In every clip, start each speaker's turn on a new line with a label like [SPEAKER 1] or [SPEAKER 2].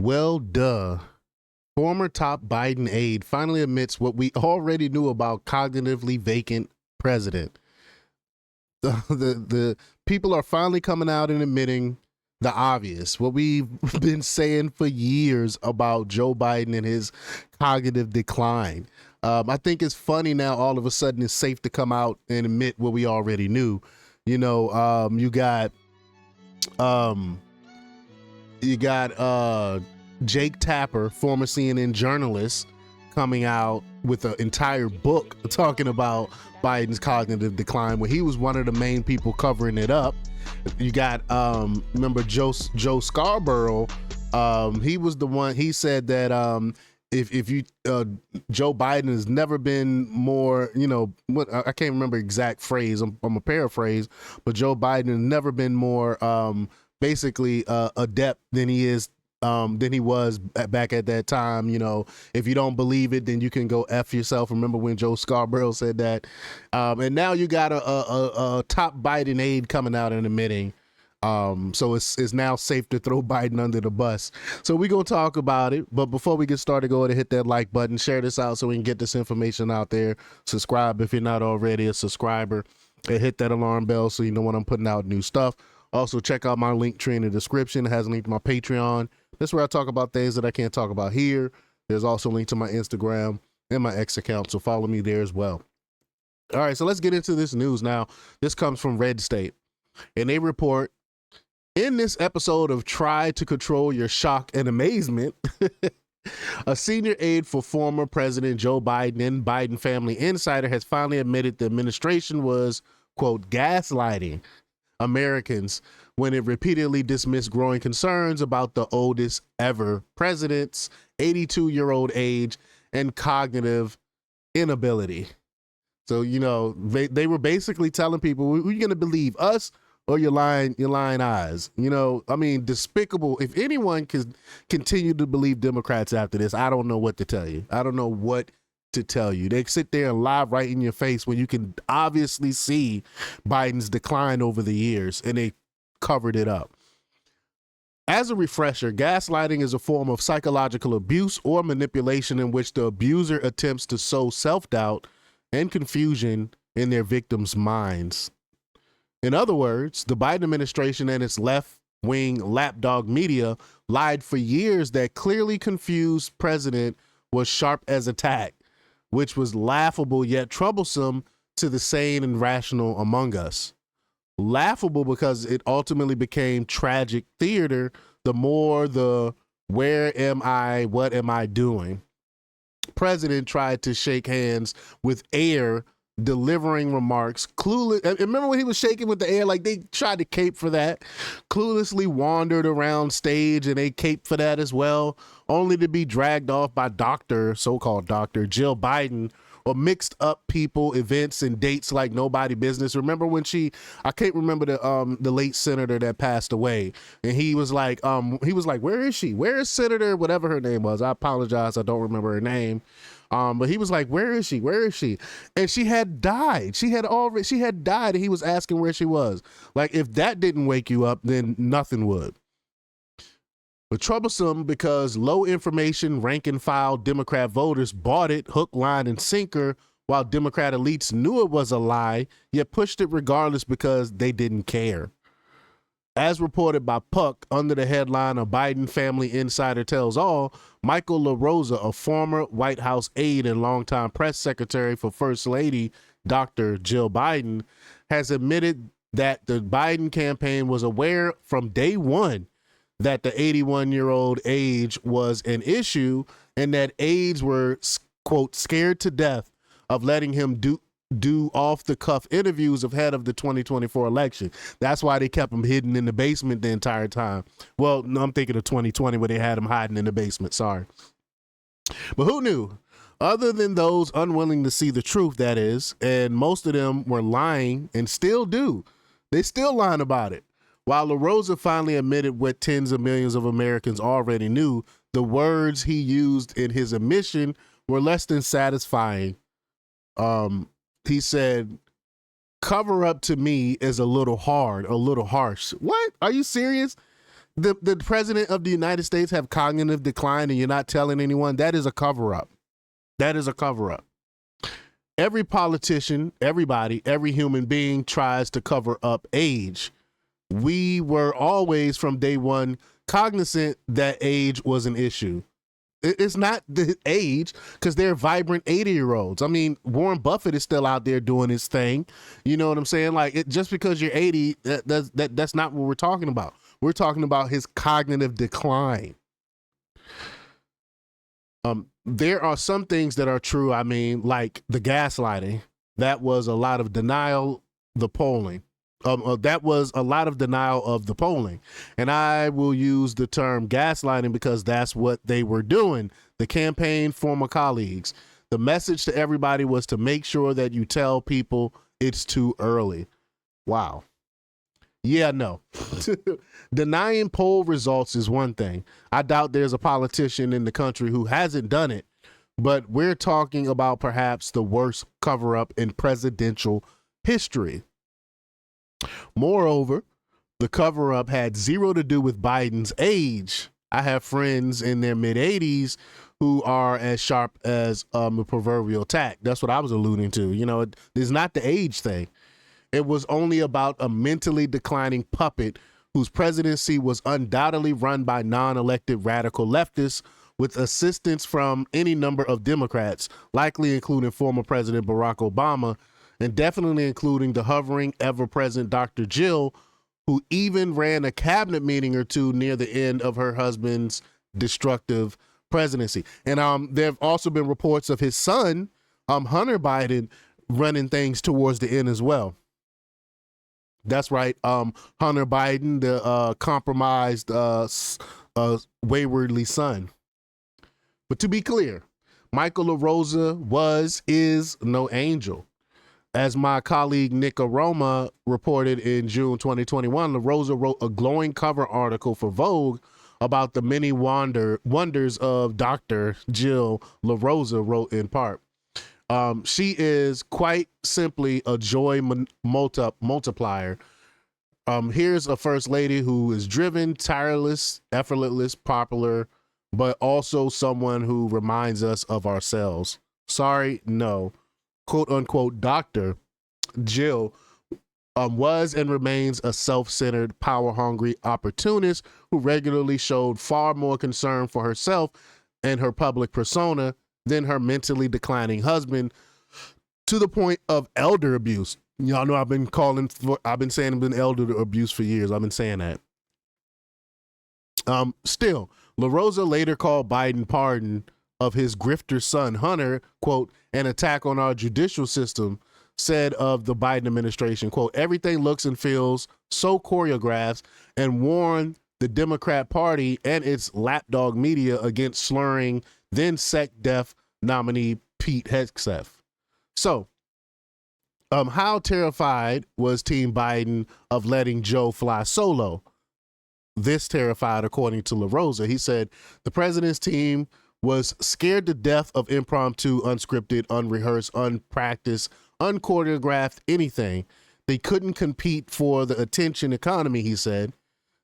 [SPEAKER 1] Well, duh. Former top Biden aide finally admits what we already knew about cognitively vacant president. The people are finally coming out and admitting the obvious, what we've been saying for years about Joe Biden and his cognitive decline. I think it's funny now. All of a sudden, it's safe to come out and admit what we already knew. You know, um, you got Jake Tapper, former CNN journalist, coming out with an entire book talking about Biden's cognitive decline, where he was one of the main people covering it up. You got remember Joe Scarborough. He was the one. He said that if you Joe Biden has never been more, what I can't remember exact phrase. I'm a paraphrase, but Joe Biden has never been more basically adept than he was back at that time. If you don't believe it, then you can go F yourself. Remember when Joe Scarborough said that? And now you got a top Biden aide coming out and admitting. So it's now safe to throw Biden under the bus. So we're going to talk about it. But before we get started, go ahead and hit that like button, share this out so we can get this information out there. Subscribe if you're not already a subscriber, and hit that alarm bell so you know when I'm putting out new stuff. Also, check out my link tree in the description. It has a link to my Patreon. That's where I talk about things that I can't talk about here. There's also a link to my Instagram and my X account, so follow me there as well. All right, so let's get into this news now. This comes from Red State, and they report, in this episode of Try to Control Your Shock and Amazement, a senior aide for former President Joe Biden and Biden family insider has finally admitted the administration was, quote, gaslighting Americans when it repeatedly dismissed growing concerns about the oldest ever president's 82-year-old age and cognitive inability. So, they were basically telling people, who are you going to believe, us or your lying eyes? Despicable. If anyone can continue to believe Democrats after this, I don't know what to tell you. I don't know what to tell you. They sit there and lie right in your face when you can obviously see Biden's decline over the years, and they covered it up. As a refresher, gaslighting is a form of psychological abuse or manipulation in which the abuser attempts to sow self-doubt and confusion in their victims' minds. In other words, the Biden administration and its left-wing lapdog media lied for years that clearly confused president was sharp as a tack, which was laughable yet troublesome to the sane and rational among us. Laughable because it ultimately became tragic theater, the more the where am I, what am I doing? President tried to shake hands with air, delivering remarks clueless. Remember when he was shaking with the air, like they tried to cape for that, cluelessly wandered around stage and they caped for that as well, only to be dragged off by so-called Dr. Jill Biden, or mixed up people, events, and dates like nobody business. Remember when I can't remember the late senator that passed away, and he was like, where is she? Where is Senator, whatever her name was? I apologize, I don't remember her name. But he was like, where is she? Where is she? And she had died. She had died, and he was asking where she was. Like, if that didn't wake you up, then nothing would. But troublesome because low information, rank and file Democrat voters bought it hook, line, and sinker, while Democrat elites knew it was a lie, yet pushed it regardless because they didn't care. As reported by Puck under the headline, "A Biden Family Insider Tells All," Michael LaRosa, a former White House aide and longtime press secretary for First Lady Dr. Jill Biden, has admitted that the Biden campaign was aware from day one that the 81-year-old age was an issue, and that aides were, quote, scared to death of letting him do off-the-cuff interviews ahead of the 2024 election. That's why they kept him hidden in the basement the entire time. Well, no, I'm thinking of 2020 where they had him hiding in the basement. Sorry. But who knew? Other than those unwilling to see the truth, that is, and most of them were lying and still do. They still lying about it. While LaRosa finally admitted what tens of millions of Americans already knew, the words he used in his admission were less than satisfying. He said, "Cover up to me is a little hard, a little harsh." What? Are you serious? the president of the United States have cognitive decline and you're not telling anyone, that is a cover-up. That is a cover-up. Every politician, everybody, every human being tries to cover up age. We were always from day one cognizant that age was an issue. It's not the age, because they're vibrant 80-year-olds. I mean, Warren Buffett is still out there doing his thing. You know what I'm saying? Like, just because you're 80, that's not what we're talking about. We're talking about his cognitive decline. There are some things that are true. I mean, like the gaslighting. That was a lot of denial. The polling. That was a lot of denial of the polling. And I will use the term gaslighting because that's what they were doing. The campaign, former colleagues. The message to everybody was to make sure that you tell people it's too early. Wow. Yeah, no. Denying poll results is one thing. I doubt there's a politician in the country who hasn't done it, but we're talking about perhaps the worst cover-up in presidential history. Moreover, the cover-up had zero to do with Biden's age. I have friends in their mid-80s who are as sharp as a proverbial tack. That's what I was alluding to. You know, it's not the age thing. It was only about a mentally declining puppet whose presidency was undoubtedly run by non-elected radical leftists with assistance from any number of Democrats, likely including former President Barack Obama, and definitely including the hovering, ever-present Dr. Jill, who even ran a cabinet meeting or two near the end of her husband's destructive presidency. And there have also been reports of his son, Hunter Biden, running things towards the end as well. That's right, Hunter Biden, the compromised, waywardly son. But to be clear, Michael LaRosa is no angel. As my colleague Nick Aroma reported in June 2021, LaRosa wrote a glowing cover article for Vogue about the many wonders of Dr. Jill LaRosa, wrote in part. She is quite simply a joy multiplier. Here's a first lady who is driven, tireless, effortless, popular, but also someone who reminds us of ourselves. Sorry, no. Quote unquote, Dr. Jill was and remains a self-centered, power-hungry opportunist who regularly showed far more concern for herself and her public persona than her mentally declining husband, to the point of elder abuse. Y'all know I've been saying it's been elder abuse for years. I've been saying that. Still, LaRosa later called Biden pardon of his grifter son, Hunter, quote, an attack on our judicial system, said of the Biden administration, quote, everything looks and feels so choreographed, and warned the Democrat Party and its lapdog media against slurring then SecDef nominee Pete Hegseth. So, how terrified was Team Biden of letting Joe fly solo? This terrified, according to LaRosa. He said, the president's team was scared to death of impromptu, unscripted, unrehearsed, unpracticed, unchoreographed anything. They couldn't compete for the attention economy, he said.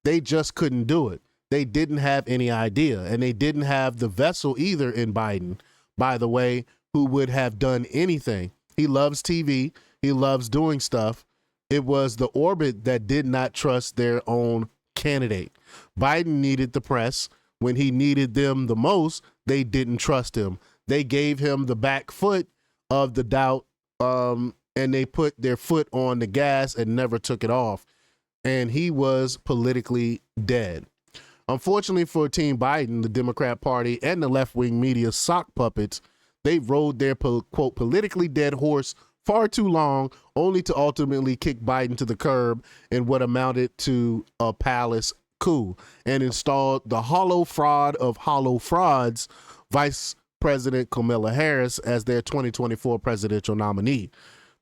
[SPEAKER 1] They just couldn't do it. They didn't have any idea, and they didn't have the vessel either in Biden, by the way, who would have done anything. He loves TV. He loves doing stuff. It was the orbit that did not trust their own candidate. Biden needed the press. When he needed them the most, they didn't trust him. They gave him the back foot of the doubt, and they put their foot on the gas and never took it off. And he was politically dead. Unfortunately for Team Biden, the Democrat Party and the left-wing media sock puppets, they rode their, quote, politically dead horse far too long, only to ultimately kick Biden to the curb in what amounted to a palace coup and installed the hollow fraud of hollow frauds, Vice President Kamala Harris, as their 2024 presidential nominee.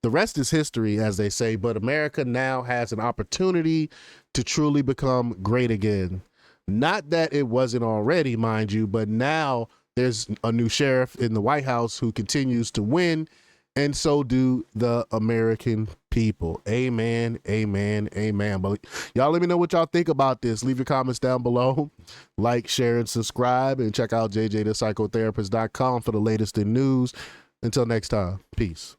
[SPEAKER 1] The rest is history, as they say, but America now has an opportunity to truly become great again. Not that it wasn't already, mind you, but now there's a new sheriff in the White House who continues to win and so do the American people. Amen, amen, amen. But y'all let me know what y'all think about this. Leave your comments down below. Like, share, and subscribe. And check out jjthepsychotherapist.com for the latest in news. Until next time, peace.